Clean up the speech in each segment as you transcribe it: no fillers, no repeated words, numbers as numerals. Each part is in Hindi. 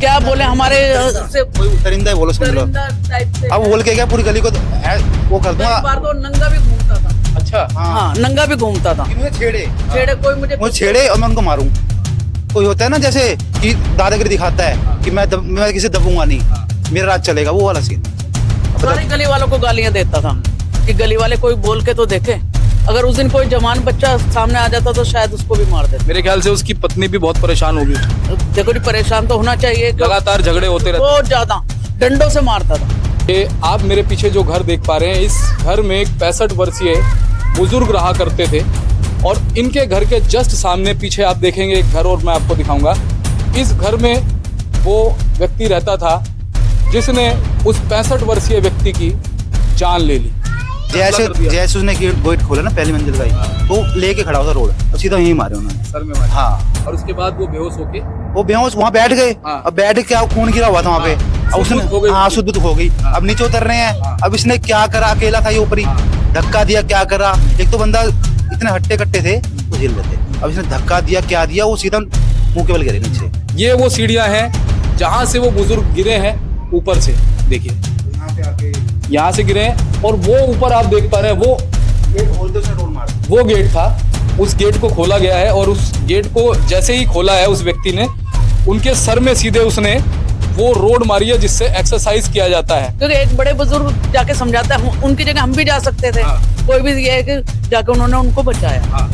क्या बोले हमारे से दरिंदा बोलो समझ लो। टाइप से। अब बोल के क्या पूरी गली को वो कर एक दूंगा। बार तो नंगा भी घूमता था। अच्छा हाँ नंगा भी घूमता था। मुझे छेड़े छेड़े कोई मुझे छेड़े और मैं उनको मारूं। कोई होता है ना जैसे कि दादागिरी दिखाता है कि मैं किसी दबूंगा नहीं, मेरा राज चलेगा, वो वाला सीन। सारी गली वालों को गालियां देता था कि गली वाले कोई बोल के तो देखे। अगर उस दिन कोई जवान बच्चा सामने आ जाता तो शायद उसको भी मार देते। मेरे ख्याल से उसकी पत्नी भी बहुत परेशान होगी। देखो जी परेशान तो होना चाहिए, लगातार झगड़े होते रहते। बहुत ज्यादा डंडों से मारता था। ये आप मेरे पीछे जो घर देख पा रहे हैं, इस घर में एक 65 वर्षीय बुजुर्ग रहा करते थे और इनके घर के जस्ट सामने पीछे आप देखेंगे एक घर और मैं आपको दिखाऊंगा। इस घर में वो व्यक्ति रहता था जिसने उस 65 वर्षीय व्यक्ति की जान ले ली। जैसे उसने गेट खोला ना पहली मंजिल का ही, तो लेके खड़ा होता रोड और सीधा यहीं मारे उन्होंने सर में मारा। हाँ। और उसके बाद वो बेहोश होके वो बेहोश वहाँ बैठ गए। हाँ। अब बैठ के क्या खून गिरा हुआ था वहाँ पे। अब उसने हाँ शुद्ध हो गई। अब नीचे उतर रहे हैं। अब इसने क्या करा, अकेला था ये ऊपरी, धक्का दिया, क्या करा। एक तो बंदा इतने हट्टे कट्टे थे वो झेल रहे थे। अब इसने धक्का दिया, क्या दिया, वो सीधा मुंह के बल गिरे नीचे। ये वो सीढ़ियां हैं जहां से वो बुजुर्ग गिरे हैं ऊपर से। देखिए यहाँ से गिरे हैं और वो ऊपर आप देख पा रहे हैं वो गेट था। उस गेट को खोला गया है और उस गेट को जैसे ही खोला है उस व्यक्ति ने, उनके सर में सीधे उसने वो रोड मारी है जिससे एक्सरसाइज किया जाता है। क्योंकि एक बड़े बुजुर्ग जाके समझाता है, उनकी जगह हम भी जा सकते थे। कोई भी ये है कि जाके उन्होंने उनको बचाया,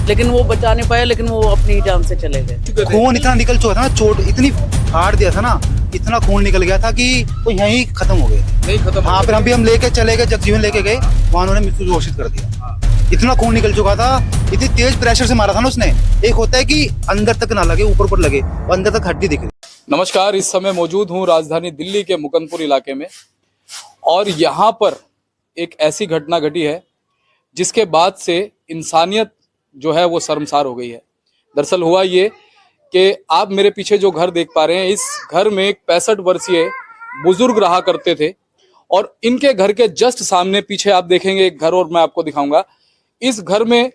लेकिन वो बचा नहीं पाया, लेकिन वो अपनी जान से चले गए। खून इतना निकल चुका था ना, चोट इतनी फाड़ दिया था ना, इतना खून निकल गया था कि वो यहीं खत्म हो गए। नहीं खत्म। हाँ फिर हम लेके चले गए, जगजीवन लेके गए, वहाँ उन्होंने मृत्यु घोषित कर दिया। इतना खून निकल चुका था, इतनी तेज प्रेशर से मारा था ना उसने। एक होता है कि अंदर तक ना लगे, ऊपर लगे, और अंदर तक हड्डी दिख रही। नमस्कार, इस समय मौजूद हूँ राजधानी दिल्ली के मुकंदपुर इलाके में और यहाँ पर एक ऐसी घटना घटी है जिसके बाद से इंसानियत जो है वो शर्मसार हो गई है। दरअसल हुआ ये कि आप मेरे पीछे जो घर देख पा रहे हैं, इस घर में एक 65 वर्षीय बुजुर्ग रहा करते थे और इनके घर के जस्ट सामने पीछे आप देखेंगे एक घर और मैं आपको दिखाऊंगा। इस घर में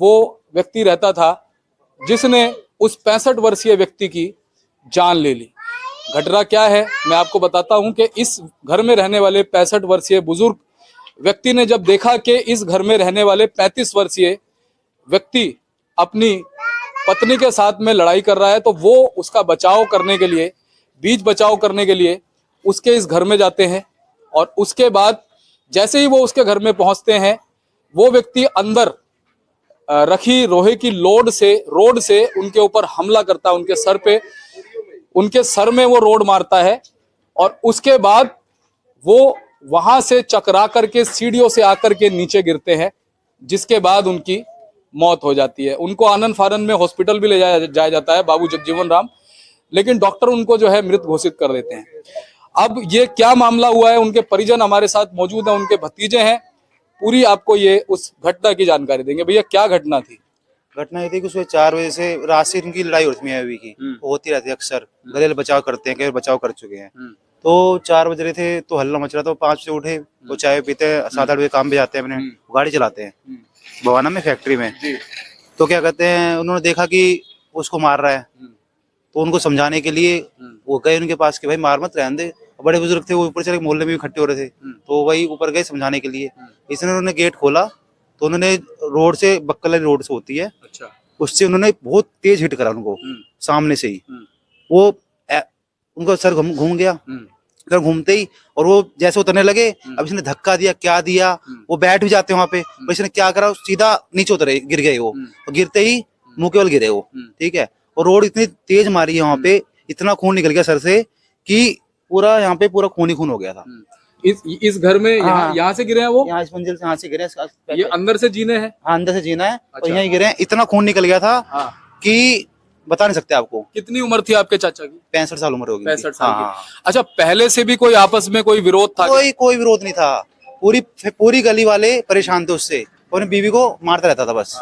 वो व्यक्ति रहता था जिसने उस 65 वर्षीय व्यक्ति की जान ले ली। घटना क्या है मैं आपको बताता हूं कि इस घर में रहने वाले 65 वर्षीय बुजुर्ग व्यक्ति ने जब देखा कि इस घर में रहने वाले 35 वर्षीय व्यक्ति अपनी पत्नी के साथ में लड़ाई कर रहा है, तो वो उसका बचाव करने के लिए, बीच बचाव करने के लिए उसके इस घर में जाते हैं और उसके बाद जैसे ही वो उसके घर में पहुंचते हैं, वो व्यक्ति अंदर रखी लोहे की रोड से उनके ऊपर हमला करता है, उनके सर में वो रोड मारता है और उसके बाद वो वहां से चकरा करके सीढ़ियों से आकर के नीचे गिरते हैं, जिसके बाद उनकी मौत हो जाती है। उनको आनन फानन में हॉस्पिटल भी ले जाया जाता है, बाबू जगजीवन राम, लेकिन डॉक्टर उनको जो है मृत घोषित कर देते हैं। अब ये क्या मामला हुआ है, उनके परिजन हमारे साथ मौजूद हैं, उनके भतीजे हैं, पूरी आपको ये उस घटना की जानकारी देंगे। भैया क्या घटना थी? घटना ये थी कि सुबह 4 बजे से रात से इनकी लड़ाई होती है की, वो होती रहती है अक्सर। गले बचाव करते हैं, कई बचाव कर चुके हैं। तो 4 बज रहे थे तो हल्ला मच रहा था। 5 बजे उठे, वो चाय पीते हैं, 7-8 बजे काम पे जाते हैं, अपने गाड़ी चलाते हैं भवाना में फैक्ट्री में। तो क्या कहते हैं, उन्होंने देखा कि उसको मार रहा है, तो उनको समझाने के लिए वो गए उनके पास कि भाई मार मत, रहने दे। बड़े बुजुर्ग थे, वो ऊपर चले मोहल्ले में भी इकट्ठे हो रहे थे, तो वही ऊपर गए समझाने के लिए। इसने उन्होंने गेट खोला तो उन्होंने रोड से, बक्कल रोड से होती है, अच्छा, उससे उन्होंने बहुत तेज हिट करा उनको सामने से ही। वो उनका सर घूम गया, सर घूमते ही, और वो जैसे उतरने लगे, अब इसने धक्का दिया, क्या दिया, वो बैठ भी जाते हैं वहां पे, पर इसने क्या करा, सीधा नीचे उतरे, गिर गए वो, और गिरते ही मुंह के बल गिरे वो। ठीक है, और रोड इतनी तेज मारी है वहां पे, इतना खून निकल गया सर से कि पूरा यहाँ पे पूरा खून ही खून हो गया था। इस घर में यहाँ से गिरे हैं वो? यहाँ इस मंजिल से, यहाँ से गिरे। ये अंदर से जीने हैं? हाँ, अंदर से जीना है। अच्छा। और यहीं गिरे हैं, इतना खून निकल गया था कि बता नहीं सकते आपको। कितनी उम्र थी आपके चाचा की? 65 साल उम्र होगी। 65 साल की। अच्छा, पहले से भी कोई आपस में कोई विरोध था? कोई विरोध नहीं था। पूरी गली वाले परेशान थे उससे, और बीवी को मारता रहता था बस।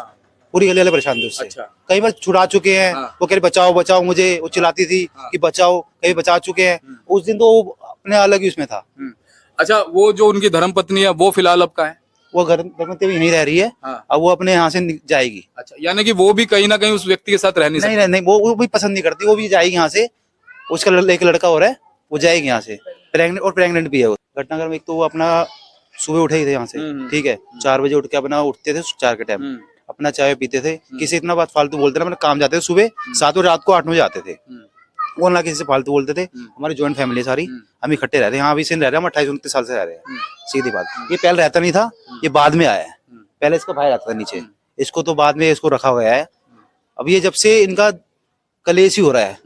पूरी गली वाले परेशान थे उससे। अच्छा। कई बार छुड़ा चुके हैं। वो कह रहे बचाओ बचाओ मुझे, वो चिल्लाती थी कि बचाओ, कई बचा चुके हैं। उस दिन तो वो अपने अलग ही उसमें था। अच्छा, वो जो उनकी धर्मपत्नी है वो फिलहाल अब कहाँ है? वो घर में यहीं रह रही है। अब वो अपने यहाँ से जाएगी। अच्छा, यानी कि वो भी कहीं ना कहीं उस व्यक्ति के साथ रहने नहीं, वो भी पसंद नहीं करती, वो भी जाएगी यहाँ से। उसका एक लड़का और है, वो जाएगी यहाँ से, प्रेग्नेंट भी है वो। घटनाक्रम एक तो वो अपना सुबह उठे ही थे यहाँ से, ठीक है, 4 बजे उठ के अपना उठते थे 4 के टाइम, अपना चाय पीते थे, किसी इतना बात फालतू बोलते ना, अपने काम जाते थे सुबह 7 बजे, रात को 8 बजे आते थे, वो ना किसी से फालतू बोलते थे। हमारी जॉइंट फैमिली है सारी, हम इकट्ठे रहते हैं यहाँ, अभी से रह रहे हैं, हम 28-29 साल से रह रहे हैं, सीधी बात। ये पहले रहता नहीं था, ये बाद में आया है, पहले इसका भाई रहता था नीचे, इसको तो बाद में इसको रखा गया है। अब ये जब से इनका कलेश ही हो रहा है,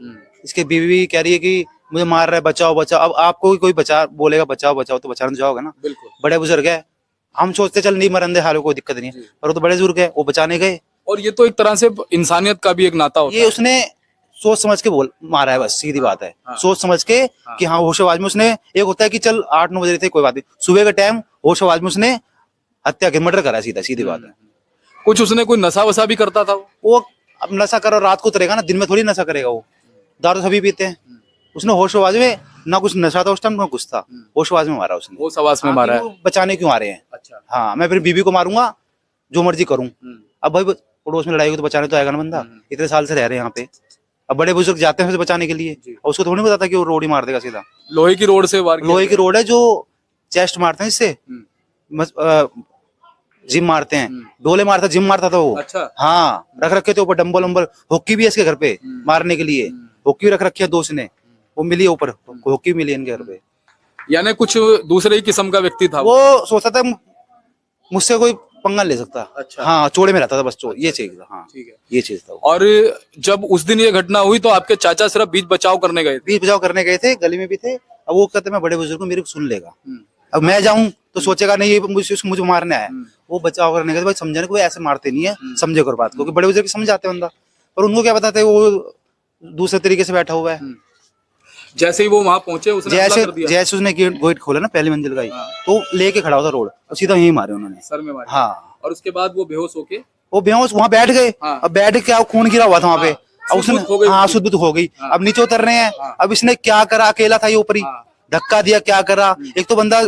इसके बीवी कह रही है कि मुझे मार रहा है, बचाओ बचाओ। अब आपको कोई बचा बोलेगा बचाओ बचाओ तो बचाने जाओगे ना, बिल्कुल। बड़े बुजुर्ग है, हम सोचते चल नहीं मरंदे हालों, कोई दिक्कत नहीं है, पर वो तो बड़े बुजुर्ग है, वो बचाने गए। और ये तो एक तरह से इंसानियत का भी एक नाता होता ये उसने सोच समझ के बोल मारा है, बस सीधी बात है। सोच समझ के कि हाँ होशवाज में उसने, एक होता है कि चल 8-9 बजे थे कोई बात नहीं, सुबह के टाइम होशवाज में उसने हत्या के मर्डर करा, सीधी बात है। कुछ उसने कोई नशा वसा भी करता था वो अब नशा करो रात को उतरेगा ना, दिन में थोड़ी नशा करेगा वो, दारू सभी पीते हैं। उसने होशवाज में ना कुछ नशा था उस टाइम, ना कुछ था, होशवाज में मारा उसने। वो सवास में मारा है। बचाने क्यों आ रहे हैं? अच्छा। हाँ, मैं फिर बीबी को मारूंगा, जो मर्जी करूं। अब भाई पड़ोस में लड़ाई हो तो बचाने तो आएगा ना बंदा, इतने साल से रह रहे हैं यहाँ पे। अब बड़े बुजुर्ग जाते हैं उसे बचाने के लिए, और उसको थोड़ी पता था कि वो रोड ही मार देगा सीधा। लोहे की रोड से वार किया लोहे की रोड है जो चेस्ट मारते हैं, इससे जिम मारते हैं, डोले मारता, जिम मारता था वो। अच्छा। हाँ, रख रखे थे ऊपर डंबल वंबल, हॉकी भी है इसके घर पे मारने के लिए, हॉकी भी रख रखी है दोस्त ने, वो मिली ऊपर, हॉकी मिली इनके घर पे। यानी कुछ दूसरे ही किस्म का व्यक्ति था वो सोचता था मुझसे कोई पंगा ले सकता। अच्छा। हाँ, चोड़े में रहता था बस, ये चीज था। हाँ, ठीक है, ये चीज था। और जब उस दिन ये घटना हुई तो आपके चाचा सिर्फ बीच बचाव करने गए थे? बीच बचाव करने गए थे, गली में भी थे। अब वो कहते मैं बड़े बुजुर्ग को, मेरे को सुन लेगा, अब मैं जाऊं तो सोचेगा नहीं ये मुझे मारने आया। वो बचाव करने गए, भाई समझाने को ऐसे मारते नहीं है, समझे कर बात, क्योंकि बड़े बुजुर्ग समझाते बंदा, पर उनको क्या बताते, वो दूसरे तरीके से बैठा हुआ है। जैसे ही वो वहां पहुंचे उसने हमला कर दिया। जैसे उसने गेट खोला ना पहली मंजिल का ही, तो लेके खड़ा होता रोड, और सीधा यही मारे उन्होंने, सर में मारे। हाँ, और उसके बाद वो बेहोश होके वो बेहोश वहां बैठ गए। अब बैठ के क्या खून गिरा हुआ था वहां पे, अब उसने हाँ शुद्ध हो गई। अब नीचे उतर रहे हैं, अब इसने क्या करा, अकेला था ये ऊपर ही, धक्का दिया, क्या करा, एक तो बंदा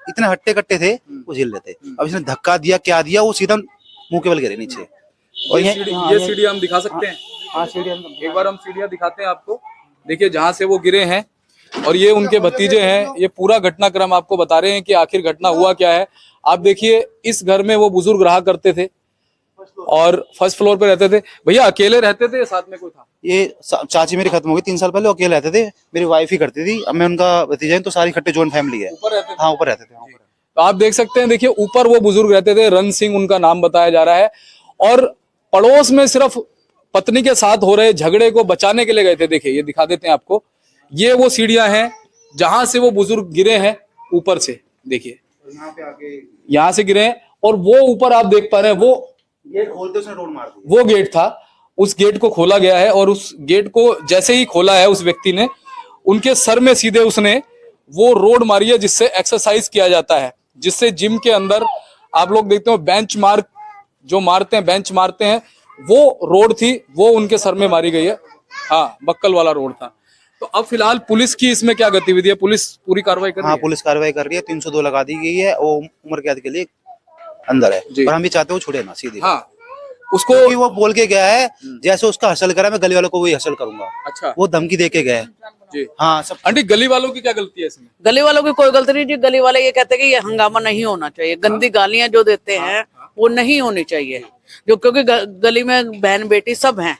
इतने हट्टे कट्टे थे वो झेल लेते, अब इसने धक्का दिया, क्या दिया, वो सीधा मुंह के बल गिरे नीचे। और ये सीढ़ी हम दिखा सकते हैं? हाँ, एक बार हम सीढ़ियां दिखाते हैं आपको। देखिए जहां से वो गिरे हैं, और ये उनके भतीजे हैं, ये पूरा घटनाक्रम आपको बता रहे हैं कि आखिर घटना हुआ क्या है। आप देखिए इस घर में वो बुजुर्ग रहा करते थे और फर्स्ट फ्लोर पे रहते थे। भैया अकेले रहते थे या साथ में कोई था? ये चाची मेरी खत्म हो गई 3 साल पहले, अकेले रहते थे, मेरी वाइफ ही करती थी। अब मैं उनका भतीजा हूं, तो सारी इकट्ठे जॉइंट फैमिली है। ऊपर रहते थे? हाँ, ऊपर रहते थे। तो आप देख सकते हैं, देखिए ऊपर वो बुजुर्ग रहते थे, रन सिंह उनका नाम बताया जा रहा है, और पड़ोस में सिर्फ पत्नी के साथ हो रहे झगड़े को बचाने के लिए गए थे। देखिए ये दिखा देते हैं आपको, ये वो सीढ़ियां हैं जहां से वो बुजुर्ग गिरे हैं ऊपर से। देखिए यहाँ से गिरे हैं, और वो ऊपर आप देख पा रहे हैं, वो गेट खोलते उसने रोड मार दी। वो गेट था, उस गेट को खोला गया है, और उस गेट को जैसे ही खोला है उस व्यक्ति ने, उनके सर में सीधे उसने वो रोड मारी है जिससे एक्सरसाइज किया जाता है, जिससे जिम के अंदर आप लोग देखते हो बेंच मार्क जो मारते हैं, बेंच मारते हैं, वो रोड थी, वो उनके सर में मारी गई है। हाँ, बक्कल वाला रोड था। तो अब फिलहाल पुलिस की इसमें क्या गतिविधि है? पुलिस पूरी कार्रवाई कर रही है? हाँ, पुलिस कार्रवाई कर रही है, 302 लगा दी गई है, वो उम्र कैद के लिए अंदर है, पर हम भी चाहते हो छुड़े ना सीधे। हाँ, उसको वो बोल के गया है जैसे उसका हसल करा, मैं गली वालों को वही हसल करूंगा। अच्छा, वो धमकी दे के गया है जी। हाँ, सब। आंटी गली वालों की क्या गलती है इसमें? गली वालों की कोई गलती नहीं जी। गली वाले ये कहते हैं कि ये हंगामा नहीं होना चाहिए, गंदी गालियां जो देते हैं वो नहीं होनी चाहिए, जो क्योंकि गली में बहन बेटी सब हैं,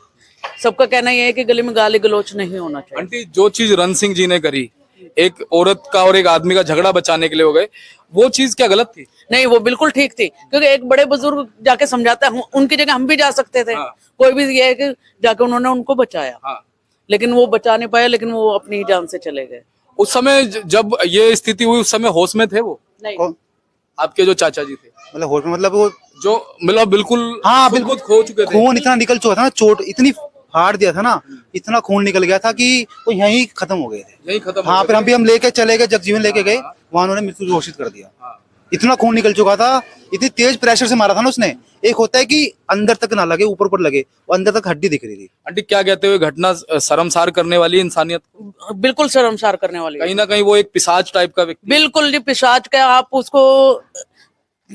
सबका कहना ये है कि गली में गाली गलोच नहीं होना चाहिए। आंटी जो चीज रन सिंह जी ने करी, एक औरत का और एक आदमी का झगड़ा बचाने के लिए हो गए, वो चीज क्या गलत थी? नहीं, वो बिल्कुल ठीक थी, क्योंकि एक बड़े बुजुर्ग जाके समझाता है, उनकी जगह हम भी जा सकते थे। कोई भी ये है कि जाके उन्होंने उनको बचाया, लेकिन वो बचा नहीं पाया, लेकिन वो अपनी जान से चले गए। उस समय जब ये स्थिति हुई, उस समय होश में थे वो? नहीं, आपके जो चाचा जी थे, मतलब होश में, मतलब वो जो मतलब बिल्कुल हाँ खुद बिल्कुल खो चुके थे। खून इतना निकल चुका था ना, चोट इतनी फाड़ दिया था ना, इतना खून निकल गया था कि वो यहीं खत्म हो गए थे। यही खत्म। हाँ, फिर हम लेके चले गए, जगजीवन लेके गए, वहां उन्होंने मृत्यु घोषित कर दिया। इतना खून निकल चुका था, इतनी तेज प्रेशर से मारा था ना उसने। एक होता है कि अंदर तक ना लगे, ऊपर ऊपर लगे, वो अंदर तक हड्डी दिख रही थी। आंटी क्या कहते हुए घटना शर्मसार करने वाली है इंसानियत को? बिल्कुल शर्मसार करने वाली है। कहीं ना कहीं वो एक पिशाच टाइप का व्यक्ति। बिल्कुल जी, पिशाच का आप उसको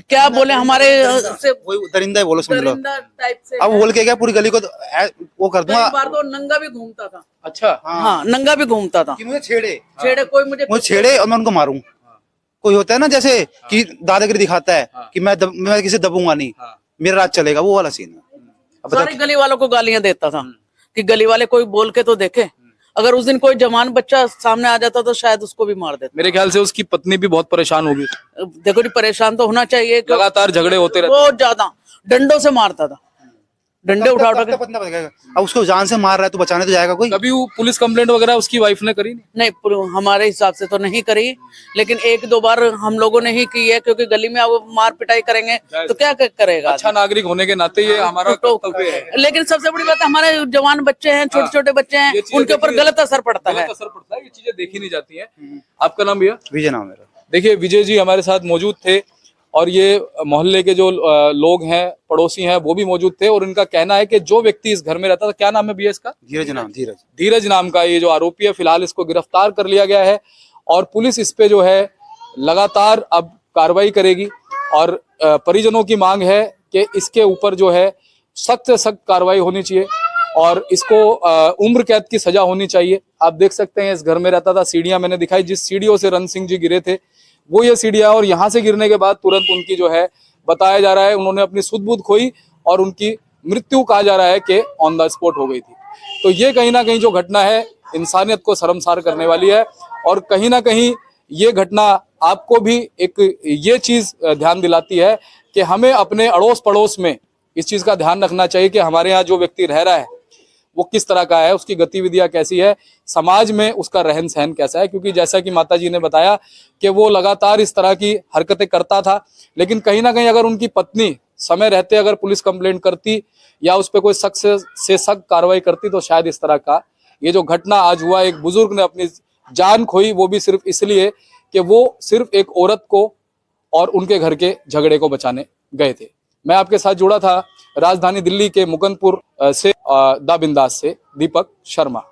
क्या बोले हमारे से वही दरिंदा ही बोलो, समझ लो। दरिंदा टाइप से अब है। बोल के क्या पूरी गली को वो कर दूंगा। कई बार तो नंगा भी घूमता था। अच्छा, हाँ, नंगा भी घूमता था। कि मुझे छेड़े कोई मुझे छेड़े और मैं उनको मारूं। कोई होता है ना जैसे कि दादागिरी दिखाता है कि मैं किसी दबूंगा नहीं, मेरा राज चलेगा, वो वाला सीन है। अब सारी गली वालों को गालियां देता था कि गली वाले कोई बोल के तो देखे। अगर उस दिन कोई जवान बच्चा सामने आ जाता तो शायद उसको भी मार देता। मेरे ख्याल से उसकी पत्नी भी बहुत परेशान होगी, देखो जी, परेशान तो होना चाहिए। लगातार झगड़े होते रहते। बहुत ज्यादा डंडों से मारता था, डंडे उठा उठा के। अब उसको जान से मार रहा है तो बचाने तो जाएगा कोई। कभी वो पुलिस कंप्लेंट वगैरह उसकी वाइफ ने करी नहीं? नहीं, हमारे हिसाब से तो नहीं करी, लेकिन एक दो बार हम लोगों ने ही की है, क्योंकि गली में अब मार पिटाई करेंगे तो क्या करेगा। अच्छा नागरिक होने के नाते ये हमारा कर्तव्य है। लेकिन सबसे बड़ी बात है, हमारे जवान बच्चे हैं, छोटे छोटे बच्चे हैं, उनके ऊपर गलत असर पड़ता है। असर पड़ता है, ये चीजें देखी नहीं जाती है। आपका नाम भैया? विजय नाम मेरा। देखिए, विजय जी हमारे साथ मौजूद थे और ये मोहल्ले के जो लोग हैं, पड़ोसी हैं, वो भी मौजूद थे और इनका कहना है कि जो व्यक्ति इस घर में रहता था, क्या नाम है भैया इसका? धीरज नाम। धीरज नाम का ये जो आरोपी है, फिलहाल इसको गिरफ्तार कर लिया गया है और पुलिस इस पे जो है लगातार अब कार्रवाई करेगी और परिजनों की मांग है कि इसके ऊपर जो है सख्त से सख्त कार्रवाई होनी चाहिए और इसको उम्र कैद की सजा होनी चाहिए। आप देख सकते हैं इस घर में रहता था, सीढ़ियां मैंने दिखाई, जिस सीढ़ियों से रण सिंह जी गिरे थे वो ये सीढ़ियां, और यहाँ से गिरने के बाद तुरंत उनकी जो है बताया जा रहा है उन्होंने अपनी सुध-बुध खोई और उनकी मृत्यु कहा जा रहा है कि ऑन द स्पॉट हो गई थी। तो ये कहीं ना कहीं जो घटना है इंसानियत को शर्मसार करने वाली है और कहीं ना कहीं ये घटना आपको भी एक ये चीज ध्यान दिलाती है कि हमें अपने अड़ोस पड़ोस में इस चीज का ध्यान रखना चाहिए कि हमारे यहाँ जो व्यक्ति रह रहा है वो किस तरह का है, उसकी गतिविधियां कैसी है, समाज में उसका रहन सहन कैसा है। क्योंकि जैसा कि माता जी ने बताया कि वो लगातार इस तरह की हरकतें करता था, लेकिन कहीं ना कहीं अगर उनकी पत्नी समय रहते अगर पुलिस कंप्लेंट करती या उस पर कोई सख्त से सख्त कार्रवाई करती तो शायद इस तरह का ये जो घटना आज हुआ, एक बुजुर्ग ने अपनी जान खोई, वो भी सिर्फ इसलिए कि वो सिर्फ एक औरत को और उनके घर के झगड़े को बचाने गए थे। मैं आपके साथ जुड़ा था राजधानी दिल्ली के मुकंदपुर से दा बिंदास से दीपक शर्मा।